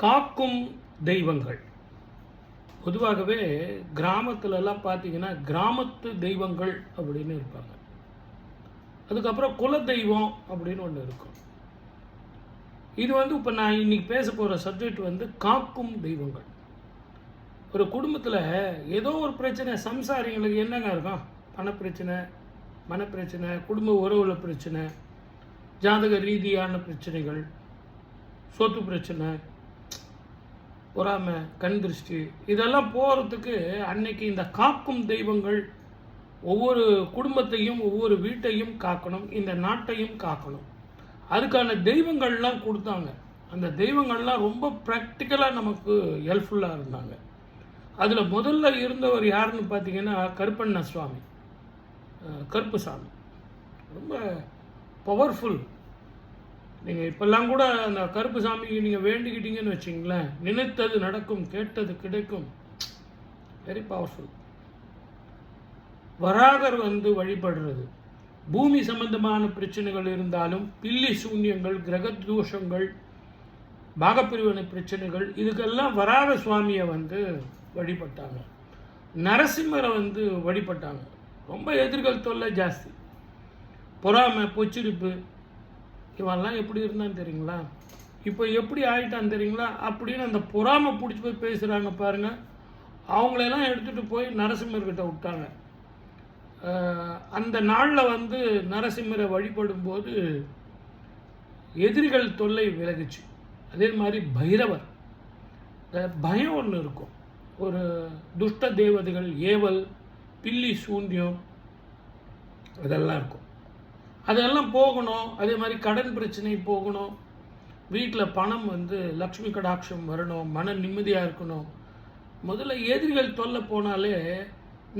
காக்கும் தெய்வங்கள். பொதுவாகவே கிராமத்துலலாம் பார்த்தீங்கன்னா கிராமத்து தெய்வங்கள் அப்படின்னு இருப்பாங்க. அதுக்கப்புறம் குல தெய்வம் அப்படின்னு ஒன்று இருக்கும். இது இப்போ நான் இன்னைக்கு பேச போகிற சப்ஜெக்ட் காக்கும் தெய்வங்கள். ஒரு குடும்பத்தில் ஏதோ ஒரு பிரச்சனை, சம்சாரிங்களுக்கு என்னங்க இருக்கும்? பணப்பிரச்சனை, மனப்பிரச்சனை, குடும்ப உறவுல பிரச்சனை, ஜாதக ரீதியான பிரச்சனைகள், சொத்து பிரச்சனை, பொறாமை, கண் திருஷ்டி, இதெல்லாம் போகிறதுக்கு அன்னைக்கு இந்த காக்கும் தெய்வங்கள் ஒவ்வொரு குடும்பத்தையும் ஒவ்வொரு வீட்டையும் காக்கணும், இந்த நாட்டையும் காக்கணும். அதுக்கான தெய்வங்கள்லாம் கொடுத்தாங்க. அந்த தெய்வங்கள்லாம் ரொம்ப ப்ராக்டிக்கலாக நமக்கு ஹெல்ப்ஃபுல்லாக இருந்தாங்க. அதில் முதல்ல இருந்தவர் யாருன்னு பார்த்தீங்கன்னா கருப்பண்ண சுவாமி, கருப்புசாமி. ரொம்ப பவர்ஃபுல். நீங்கள் இப்போல்லாம் கூட அந்த கருப்பு சாமிக்கு நீங்கள் வேண்டிக்கிட்டீங்கன்னு வச்சிங்களேன், நினைத்தது நடக்கும், கேட்டது கிடைக்கும். Very powerful. வராகர் வழிபடுறது, பூமி சம்பந்தமான பிரச்சனைகள் இருந்தாலும், பில்லி சூன்யங்கள், கிரக தோஷங்கள், பாகப்பிரிவினை பிரச்சனைகள், இதுக்கெல்லாம் வராக சுவாமியை வழிபட்டாங்க. நரசிம்மரை வழிபட்டாங்க. ரொம்ப எதிர்கள் தொல்லை ஜாஸ்தி, பொறாமை, பொச்சிரிப்பு, இவெல்லாம் எப்படி இருந்தான்னு தெரியுங்களா? இப்போ எப்படி ஆகிட்டான்னு தெரியுங்களா? அப்படின்னு அந்த பொறாமை பிடிச்சி போய் பேசுகிறாங்க பாருங்கள். அவங்களெல்லாம் எடுத்துகிட்டு போய் நரசிம்மர்கிட்ட விட்டாங்க. அந்த நாளில் நரசிம்மரை வழிபடும்போது எதிரிகள் தொல்லை விலகுச்சு. அதே மாதிரி பைரவர், பயம் ஒன்று இருக்கும். ஒரு துஷ்ட தேவதைகள், ஏவல், பில்லி சூன்யம், அதெல்லாம் இருக்கும். அதெல்லாம் போகணும். அதே மாதிரி கடன் பிரச்சனை போகணும், வீட்டில் பணம் லக்ஷ்மி கடாட்சம் வரணும், மன நிம்மதியாக இருக்கணும். முதல்ல எதிரிகள் தொல்லை போனாலே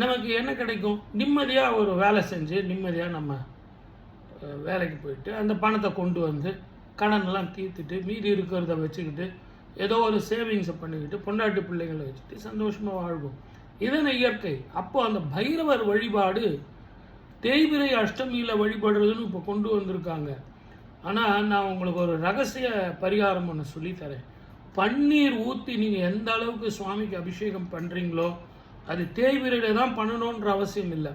நமக்கு என்ன கிடைக்கும்? நிம்மதியாக ஒரு வேலை செஞ்சு நிம்மதியாக நம்ம வேலைக்கு போயிட்டு அந்த பணத்தை கொண்டு கடனெல்லாம் தீர்த்துட்டு மீதி இருக்கிறத வச்சுக்கிட்டு ஏதோ ஒரு சேவிங்ஸை பண்ணிக்கிட்டு பொண்டாட்டி பிள்ளைங்களை வச்சுட்டு சந்தோஷமாக வாழ்வோம். இதனை இயற்கை. அப்போது அந்த பைரவர் வழிபாடு தேய்பிரை அஷ்டமியில் வழிபடுறதுன்னு இப்போ கொண்டு வந்திருக்காங்க. ஆனால் நான் உங்களுக்கு ஒரு ரகசிய பரிகாரம் ஒன்று சொல்லித்தரேன். பன்னீர் ஊற்றி நீங்கள் எந்த அளவுக்கு சுவாமிக்கு அபிஷேகம் பண்ணுறீங்களோ அது தேய்பிரையில் தான் பண்ணணுன்ற அவசியம் இல்லை.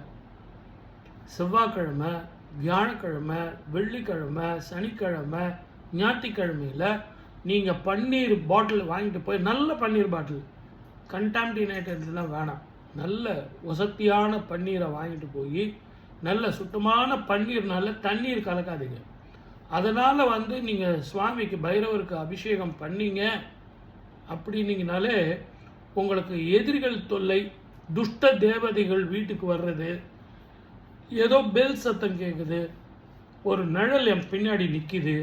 செவ்வாய்க்கிழமை, வியாழக்கிழமை, வெள்ளிக்கிழமை, சனிக்கிழமை, ஞாயிற்றுக்கிழமையில் நீங்கள் பன்னீர் பாட்டில் வாங்கிட்டு போய், நல்ல பன்னீர் பாட்டில், கண்டாமினேட்டட்லாம் வேணாம், நல்ல வசதியான பன்னீரை வாங்கிட்டு போய், நல்ல சுத்தமான பன்னீர்னால தண்ணீர் கலக்காதீங்க. அதனால் நீங்கள் சுவாமிக்கு பைரவருக்கு அபிஷேகம் பண்ணீங்க அப்படின்னீங்கனாலே உங்களுக்கு எதிரிகள் தொல்லை, துஷ்ட தேவதைகள் வீட்டுக்கு வர்றது, ஏதோ பெல் சத்தம் கேட்குது, ஒரு நிழல் என் பின்னாடி நிற்கிது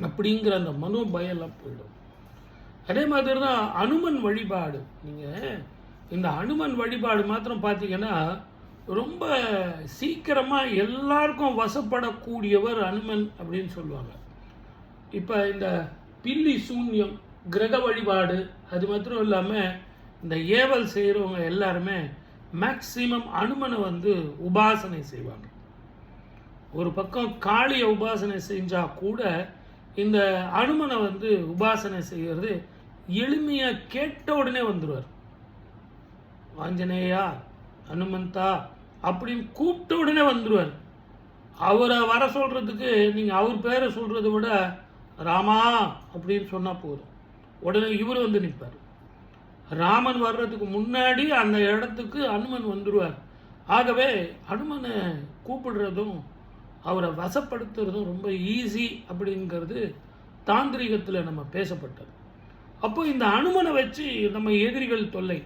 அப்படிங்கிற அந்த மனோபயம்லாம் போயிடும். அதே மாதிரி தான் அனுமன் வழிபாடு. நீங்கள் இந்த அனுமன் வழிபாடு மாத்திரம் பார்த்தீங்கன்னா ரொம்ப சீக்கிரமாக எல்லாருக்கும் வசப்படக்கூடியவர் அனுமன் அப்படின்னு சொல்லுவாங்க. இப்போ இந்த பில்லி சூன்யம், கிரக வழிபாடு, அது மாத்திரம் இல்லாமல் இந்த ஏவல் செய்கிறவங்க எல்லாருமே மேக்சிமம் அனுமனை உபாசனை செய்வாங்க. ஒரு பக்கம் காளியை உபாசனை செஞ்சால் கூட இந்த அனுமனை உபாசனை செய்கிறது எளிமையாக கேட்ட உடனே வந்துடுவார். ஆஞ்சநேயா, அனுமந்தா அப்படின்னு கூப்பிட்ட உடனே வந்துடுவார். அவரை வர சொல்கிறதுக்கு நீங்கள் அவர் பேரை சொல்கிறத விட ராமா அப்படின்னு சொன்னால் போதும், உடனே இவர் நிற்பார். ராமன் வர்றதுக்கு முன்னாடி அந்த இடத்துக்கு அனுமன் வந்துடுவார். ஆகவே அனுமனை கூப்பிடுறதும் அவரை வசப்படுத்துறதும் ரொம்ப ஈஸி அப்படிங்கிறது தாந்திரிகத்தில் நம்ம பேசப்பட்டது. அப்போ இந்த அனுமனை வச்சு நம்ம எதிரிகள் தொல்லை,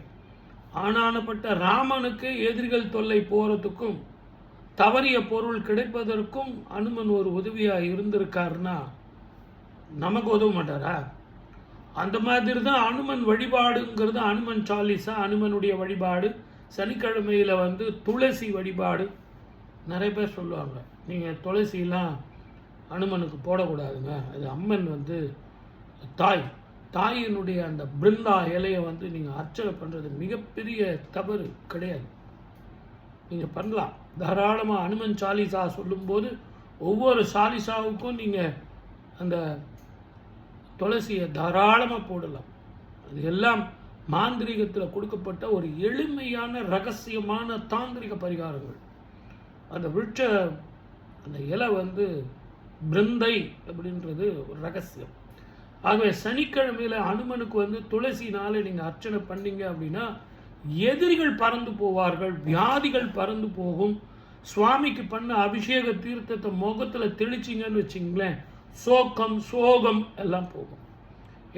ஆனானப்பட்ட ராமனுக்கு எதிரிகள் தொல்லை போகிறதுக்கும் தவறிய பொருள் கிடைப்பதற்கும் அனுமன் ஒரு உதவியாக இருந்திருக்காருன்னா நமக்கு உதவ மாட்டாரா? அந்த மாதிரி தான் அனுமன் வழிபாடுங்கிறது. அனுமன் சாலிசா, அனுமனுடைய வழிபாடு, சனிக்கிழமையில் துளசி வழிபாடு. நிறைய பேர் சொல்லுவாங்க, நீங்கள் துளசிலாம் அனுமனுக்கு போடக்கூடாதுங்க, அது அம்மன் தாயினுடைய அந்த பிருந்தா இலையை நீங்கள் அர்ச்சனை பண்ணுறது மிகப்பெரிய தவறு கிடையாது. நீங்கள் பண்ணலாம் தாராளமாக. அனுமன் சாலிசா சொல்லும்போது ஒவ்வொரு சாலிசாவுக்கும் நீங்கள் அந்த துளசியை தாராளமாக போடலாம். அது எல்லாம் மாந்திரீகத்தில் கொடுக்கப்பட்ட ஒரு எளிமையான ரகசியமான தாந்திரிக பரிகாரங்கள். அந்த விருட்ச அந்த இலை வந்து பிருந்தை அப்படின்றது ஒரு ரகசியம். ஆகவே சனிக்கிழமையில் அனுமனுக்கு வந்து துளசினால நீங்கள் அர்ச்சனை பண்ணீங்க அப்படின்னா எதிரிகள் பறந்து போவார்கள், வியாதிகள் பறந்து போகும். சுவாமிக்கு பண்ண அபிஷேக தீர்த்தத்தை முகத்தில் தெளிச்சிங்கன்னு வச்சிங்களேன், சோகம் எல்லாம் போகும்.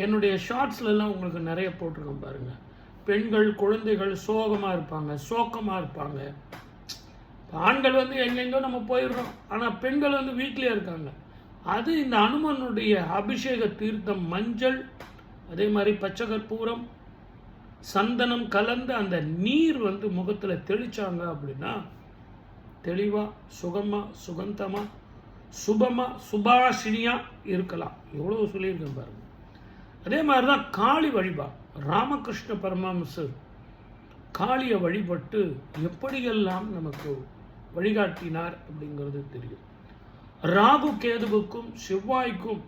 என்னுடைய ஷார்ட்ஸ்லாம் உங்களுக்கு நிறைய போட்டிருக்கேன் பாருங்கள். பெண்கள் குழந்தைகள் சோகமாக இருப்பாங்க. ஆண்கள் வந்து எங்கெங்கோ நம்ம போயிடுறோம், ஆனால் பெண்கள் வந்து வீட்டிலே இருக்காங்க. அது இந்த அனுமனுடைய அபிஷேக தீர்த்தம், மஞ்சள், அதே மாதிரி பச்சை கற்பூரம், சந்தனம் கலந்து அந்த நீர் வந்து முகத்தில் தெளிச்சாங்க அப்படின்னா தெளிவாக சுகமாக சுகந்தமாக சுபமாக சுபாஷினியாக இருக்கலாம். எவ்வளோ சொல்லியிருக்கேன் பாருங்க. அதே மாதிரி தான் காளி வழிபாடு. ராமகிருஷ்ண பரமஹம்சர் காளியை வழிபட்டு எப்படியெல்லாம் நமக்கு வழிகாட்டினார் அப்படிங்கிறது தெரியும். ராகு கேதுவுக்கும் செவ்வாய்க்கும்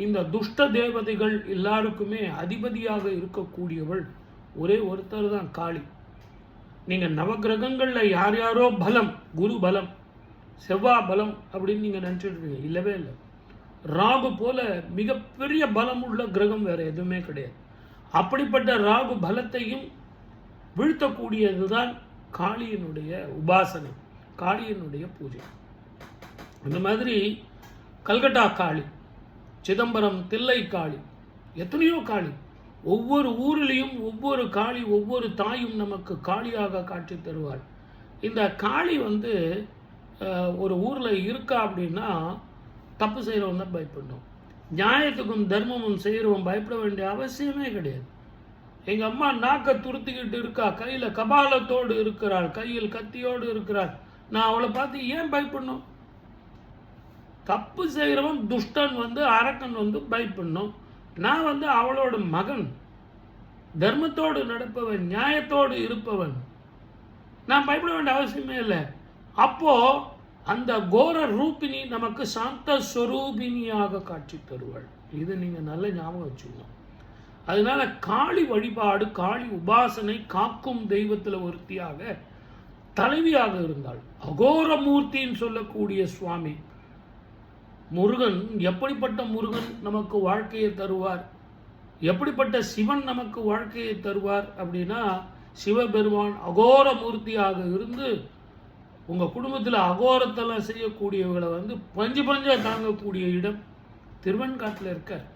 இந்த துஷ்ட தேவதைகள் எல்லாருக்குமே அதிபதியாக இருக்கக்கூடியவள் ஒரே ஒருத்தர் தான் காளி. நீங்கள் நவகிரகங்களில் யார் யாரோ பலம், குரு பலம், செவ்வாய் பலம் அப்படின்னு நீங்கள் நினச்சிருக்கீங்க. இல்லவே இல்லை. ராகு போல மிகப்பெரிய பலம் உள்ள கிரகம் வேறு எதுவுமே கிடையாது. அப்படிப்பட்ட ராகு பலத்தையும் வீழ்த்தக்கூடியது தான் காளியினுடைய உபாசனை, காளியினுடைய பூஜை. அந்த மாதிரி கல்கட்டா காளி, சிதம்பரம் தில்லை காளி, எத்தனையோ காளி. ஒவ்வொரு ஊரிலையும் ஒவ்வொரு காளி, ஒவ்வொரு தாயும் நமக்கு காளியாக காட்சி தருவாள். இந்த காளி வந்து ஒரு ஊரில் இருக்கா அப்படின்னா தப்பு செய்கிறவன் தான் பயப்படணும். நியாயத்துக்கும் தர்மமும் செய்கிறவன் பயப்பட வேண்டிய அவசியமே கிடையாது. எங்கள் அம்மா நாக்கை துருத்திக்கிட்டு இருக்கா, கையில் கபாலத்தோடு இருக்கிறாள், கையில் கத்தியோடு இருக்கிறாள், நான் அவளை பார்த்து ஏன் பயப்படணும்? தப்பு செய்கிறவன் துஷ்டன் வந்து அரக்கன் வந்து பயப்படணும். நான் வந்து அவளோட மகன், தர்மத்தோடு நடப்பவன், நியாயத்தோடு இருப்பவன், நான் பயப்பட வேண்டிய அவசியமே இல்லை. அப்போ அந்த கோர ரூபினி நமக்கு சாந்த ஸ்வரூபினியாக காட்சி தருவாள். இது நீங்கள் நல்ல ஞாபகம் வச்சுக்கணும். அதனால காளி வழிபாடு, காளி உபாசனை காக்கும் தெய்வத்தில் ஒருத்தியாக தலைவியாக இருந்தாள். அகோரமூர்த்தின்னு சொல்லக்கூடிய சுவாமி முருகன். எப்படிப்பட்ட முருகன் நமக்கு வாழ்க்கையை தருவார், எப்படிப்பட்ட சிவன் நமக்கு வாழ்க்கையை தருவார் அப்படின்னா, சிவபெருமான் அகோர மூர்த்தியாக இருந்து உங்கள் குடும்பத்தில் அகோரத்தெல்லாம் செய்யக்கூடியவர்களை வந்து பஞ்சா தாங்கக்கூடிய இடம் திருவெண்காட்டில் இருக்கார்.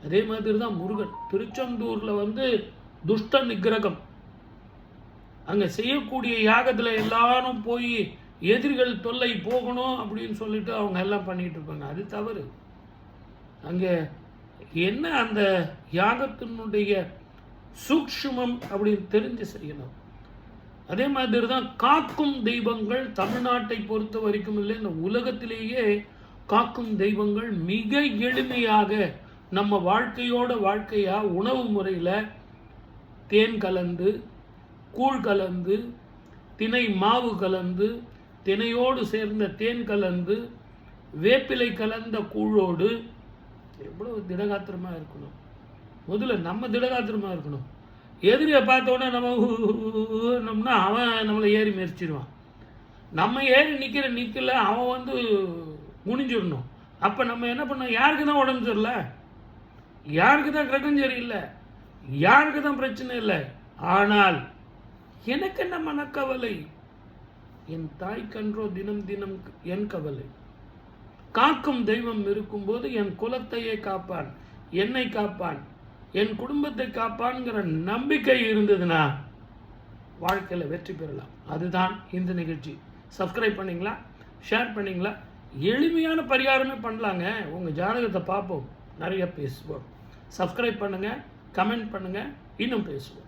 அதே மாதிரி தான் முருகன் திருச்செந்தூரில் வந்து துஷ்ட நிகிரகம். அங்கே செய்யக்கூடிய யாகத்தில் எல்லாரும் போய் எதிரிகள் தொல்லை போகணும் அப்படின்னு சொல்லிட்டு அவங்க எல்லாம் பண்ணிட்டு இருப்பாங்க. அது தவறு. அங்கே என்ன அந்த யாகத்தினுடைய சூக்ஷ்மம் அப்படின்னு தெரிஞ்சு செய்யணும். அதே மாதிரி தான் காக்கும் தெய்வங்கள் தமிழ்நாட்டை பொறுத்த வரைக்கும் இல்லை, இந்த உலகத்திலேயே காக்கும் தெய்வங்கள் மிக எளிமையாக நம்ம வாழ்க்கையா உணவு முறையில் தேன் கலந்து, கூழ் கலந்து, திணை மாவு கலந்து, திணையோடு சேர்ந்த தேன் கலந்து, வேப்பிலை கலந்த கூழோடு எவ்வளோ திடகாத்திரமாக இருக்கணும். முதல்ல நம்ம திடகாத்திரமாக இருக்கணும். எதிரியை பார்த்தோன்னே நம்மனா அவன் நம்மளை ஏறி மெரிச்சிடுவான். நம்ம ஏறி நிற்கல அவன் வந்து குனிஞ்சிடணும். அப்போ நம்ம என்ன பண்ணோம்? யாருக்கு தான் உடம்பு சரியில்லை, யாருக்கு தான் கிரகம் சரியில்லை, யாருக்கு தான் பிரச்சனை இல்லை, ஆனால் எனக்கு என்ன மனக்கவலை, என் தாய் கன்றோ தினம் தினம் என் கவலை. காக்கும் தெய்வம் இருக்கும்போது என் குலத்தையே காப்பான், என்னை காப்பான், என் குடும்பத்தை காப்பான்ங்கிற நம்பிக்கை இருந்ததுன்னா வாழ்க்கையில் வெற்றி பெறலாம். அதுதான் இந்த நிகழ்ச்சி. சப்ஸ்கிரைப் பண்ணிங்களா, ஷேர் பண்ணிங்களா? எளிமையான பரிகாரமே பண்ணலாங்க. உங்கள் ஜாதகத்தை பார்ப்போம், நிறைய பேசுவோம். சப்ஸ்கிரைப் பண்ணுங்கள், கமெண்ட் பண்ணுங்கள், இன்னும் பேசுவோம்.